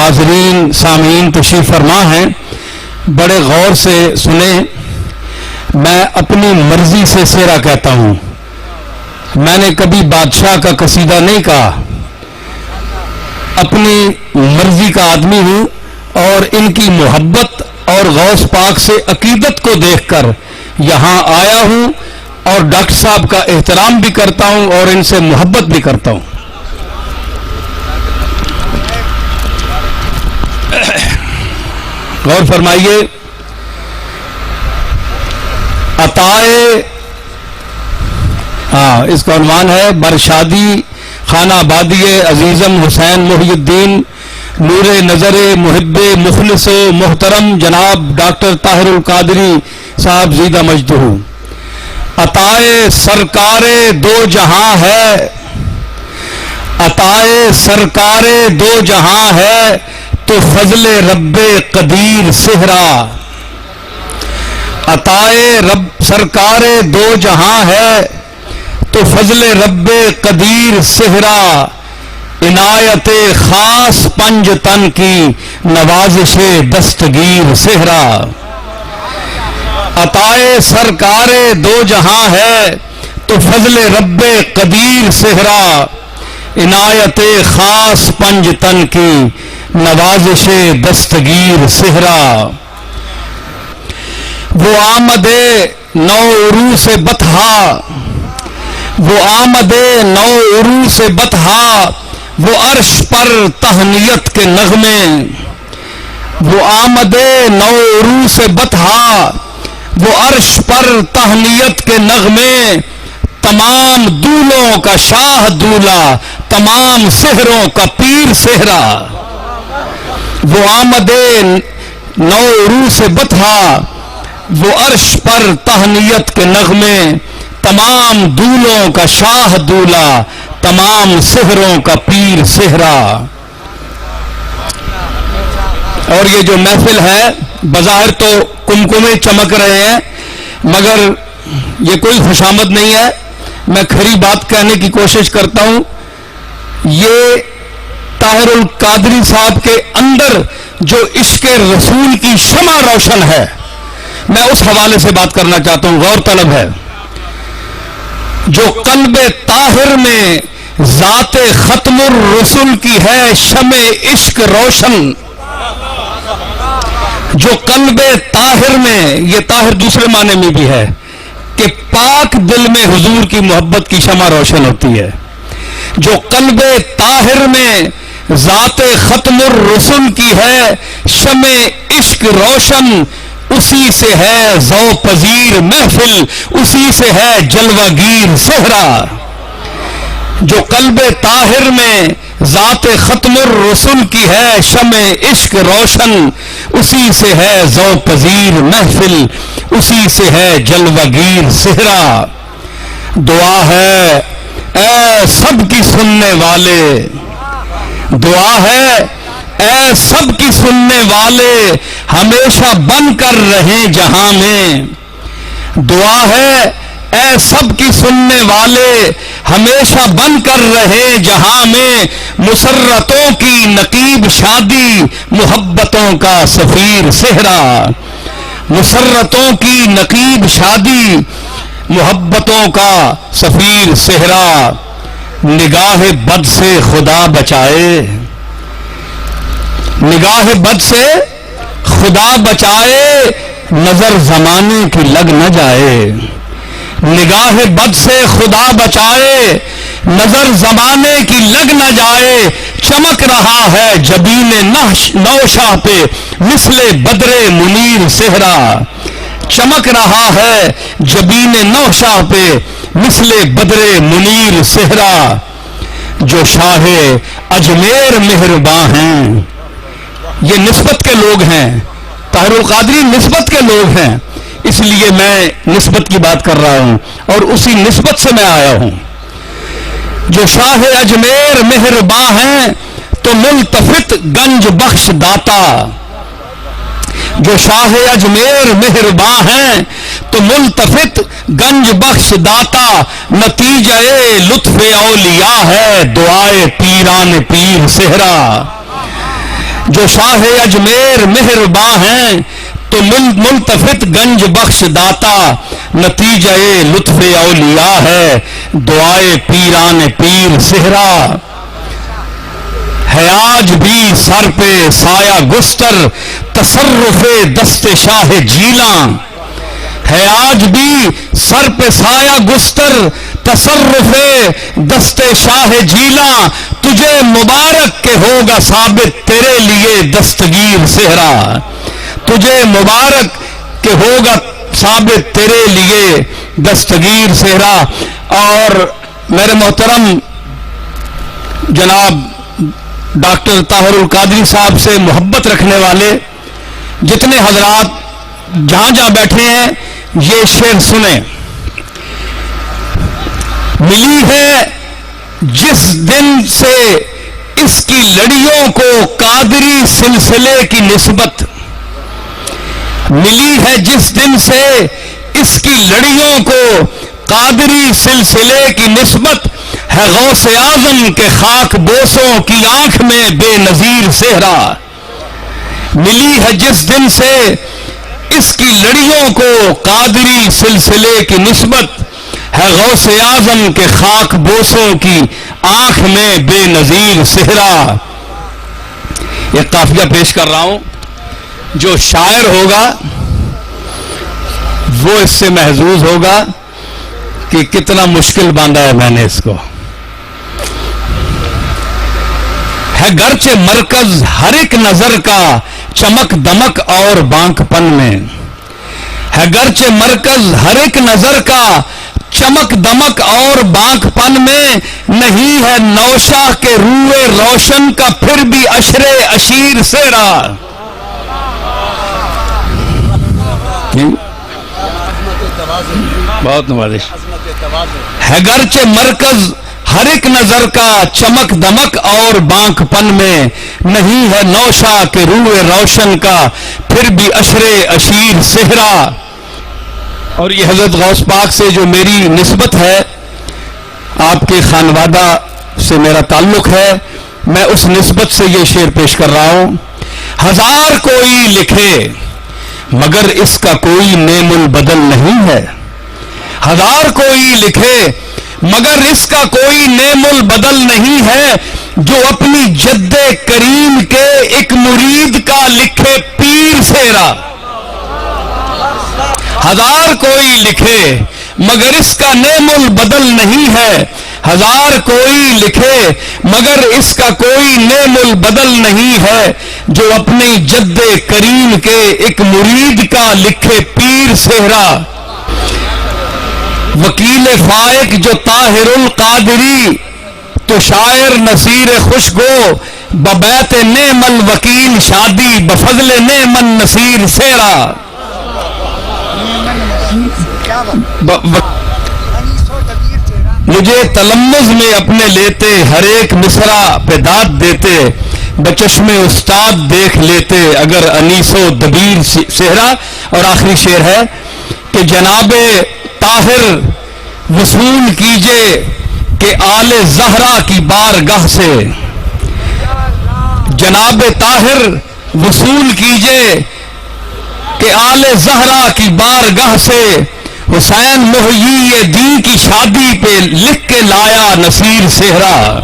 حاضرین سامعین تشریف فرما ہیں، بڑے غور سے سنیں. میں اپنی مرضی سے سیرا کہتا ہوں، میں نے کبھی بادشاہ کا قصیدہ نہیں کہا. اپنی مرضی کا آدمی ہوں اور ان کی محبت اور غوث پاک سے عقیدت کو دیکھ کر یہاں آیا ہوں اور ڈاکٹر صاحب کا احترام بھی کرتا ہوں اور ان سے محبت بھی کرتا ہوں. غور فرمائیے. عطائے اس کا عنوان ہے برشادی خانہ آبادی عزیزم حسین محی الدین نور نظر محب مخلص و محترم جناب ڈاکٹر طاہر القادری صاحب زیدہ مجدہ. عطائے سرکار دو جہاں ہے، عطائے سرکار دو جہاں ہے تو فضل رب قدیر صحرا. عطائے رب سرکار دو جہاں ہے تو فضل رب قدیر صحرا. عنایت خاص پنج تن کی نوازش دستگیر صحرا. عطائے سرکار دو جہاں ہے تو فضل رب قدیر صحرا. عنایت خاص پنج تن کی نوازش دستگیر صحرا. وہ آمد نو عروس بطحا، وہ آمد نو عروس بطحا، وہ عرش پر تہنیت کے نغمے. وہ آمد نو عروس بطحا، وہ عرش پر تہنیت کے نغمے. تمام دولوں کا شاہ دولا، تمام سحروں کا پیر صحرا. وہ آمد نو عروس بطحا، وہ عرش پر تہنیت کے نغمے. تمام دولوں کا شاہ دولا، تمام سحروں کا پیر صحرا. اور یہ جو محفل ہے بظاہر تو کمکمے چمک رہے ہیں مگر یہ کوئی خوشامد نہیں ہے. میں کھری بات کہنے کی کوشش کرتا ہوں. یہ طاہر القادری صاحب کے اندر جو عشق رسول کی شمع روشن ہے، میں اس حوالے سے بات کرنا چاہتا ہوں. غور طلب ہے. جو قلب طاہر میں ذات ختم الرسل کی ہے شمع عشق روشن. جو قلب طاہر میں، یہ طاہر دوسرے معنی میں بھی ہے کہ پاک دل میں حضور کی محبت کی شمع روشن ہوتی ہے. جو قلب طاہر میں ذات ختم الرسل کی ہے شمع عشق روشن. اسی سے ہے ذو پذیر محفل، اسی سے ہے جلوہ گیر صحرا. جو قلب طاہر میں ذات ختم الرسل کی ہے شمع عشق روشن. اسی سے ہے ذو پذیر محفل، اسی سے ہے جلوہ گیر صحرا. دعا ہے اے سب کی سننے والے، دعا ہے اے سب کی سننے والے ہمیشہ بن کر رہیں جہاں میں. دعا ہے اے سب کی سننے والے ہمیشہ بن کر رہے جہاں میں. مسرتوں کی نقیب شادی محبتوں کا سفیر صحرا. مسرتوں کی نقیب شادی محبتوں کا سفیر صحرا. نگاہ بد سے خدا بچائے، نگاہ بد سے خدا بچائے، نظر زمانے کی لگ نہ جائے. نگاہ بد سے خدا بچائے، نظر زمانے کی لگ نہ جائے. چمک رہا ہے جبین نوشاہ پہ مثل بدر منیر صحرا. چمک رہا ہے جبین نوشاہ پہ مثل بدر منیر صحرا. جو شاہ اجمیر مہرباں ہیں، یہ نسبت کے لوگ ہیں. طاہر القادری نسبت کے لوگ ہیں، اس لیے میں نسبت کی بات کر رہا ہوں اور اسی نسبت سے میں آیا ہوں. جو شاہ اجمیر مہرباں ہیں تو ملتفت گنج بخش داتا. جو شاہ اجمیر مہرباں ہیں تو ملتفت گنج بخش داتا. نتیجہ لطف اولیاء ہے دعائے پیران پیر صحرا. جو شاہ اجمیر مہرباں ہیں تو ملتفت گنج بخش داتا، نتیجہ لطف اولیاء ہے دعائے پیران پیر صحرا، ہے آج بھی سر پہ سایہ گستر تصرف دست شاہ جیلاں، ہے آج بھی سر پہ سایہ گستر تصرف دست شاہ جیلاں، تجھے مبارک کہ ہوگا ثابت تیرے لیے دستگیر صحرا، تجھے مبارک کہ ہوگا ثابت تیرے لیے دستگیر صحرا۔ اور میرے محترم جناب ڈاکٹر طاہر القادری صاحب سے محبت رکھنے والے جتنے حضرات جہاں جہاں بیٹھے ہیں یہ شعر سنیں۔ ملی ہے جس دن سے اس کی لڑیوں کو قادری سلسلے کی نسبت، ملی ہے جس دن سے اس کی لڑیوں کو قادری سلسلے کی نسبت، ہے غوث اعظم کے خاک بوسوں کی آنکھ میں بے نظیر صحرا، ملی ہے جس دن سے اس کی لڑیوں کو قادری سلسلے کی نسبت، ہے غوث اعظم کے خاک بوسوں کی آنکھ میں بے نظیر صحرا۔ ایک قافیہ پیش کر رہا ہوں، جو شاعر ہوگا وہ اس سے محظوظ ہوگا کہ کتنا مشکل باندھا ہے میں نے اس کو۔ ہے گرچہ مرکز ہر ایک نظر کا چمک دمک اور بانک پن میں، ہے گرچہ مرکز ہر ایک نظر کا چمک دمک اور بانک پن میں، نہیں ہے نوشاہ کے روئے روشن کا پھر بھی عشر اشیر صحرا۔ بہت نوازش۔ ہے گرچہ مرکز ہر ایک نظر کا چمک دمک اور بانک پن میں، نہیں ہے نوشاہ کے روئے روشن کا پھر بھی عشر اشیر صحرا۔ اور یہ حضرت غوث پاک سے جو میری نسبت ہے، آپ کے خانوادہ سے میرا تعلق ہے، میں اس نسبت سے یہ شعر پیش کر رہا ہوں۔ ہزار کوئی لکھے مگر اس کا کوئی نیم البدل نہیں ہے، ہزار کوئی لکھے مگر اس کا کوئی نیم البدل نہیں ہے، جو اپنی جد کریم کے ایک مرید کا لکھے پیر صحرا۔ ہزار کوئی لکھے مگر اس کا نیم البدل نہیں ہے، ہزار کوئی لکھے مگر اس کا کوئی نیم البدل نہیں ہے، جو اپنی جد کریم کے ایک مرید کا لکھے پیر صحرا۔ وکیل فائق جو طاہر القادری، تو شاعر نصیر خوشگو، ببیت نعم الوکیل شادی بفضل نعم النصیر صحرا۔ مجھے تلمذ میں اپنے لیتے، ہر ایک مصرع پہ داد دیتے، بچشم استاد دیکھ لیتے اگر انیس و دبیر صحرا۔ اور آخری شعر ہے کہ جناب طاہر وصول کیجئے کہ آل زہرا کی بارگاہ سے، جناب طاہر وصول کیجئے کہ آل زہرا کی بارگاہ سے، حسین محیی دین کی شادی پہ لکھ کے لایا نصیر صحرا۔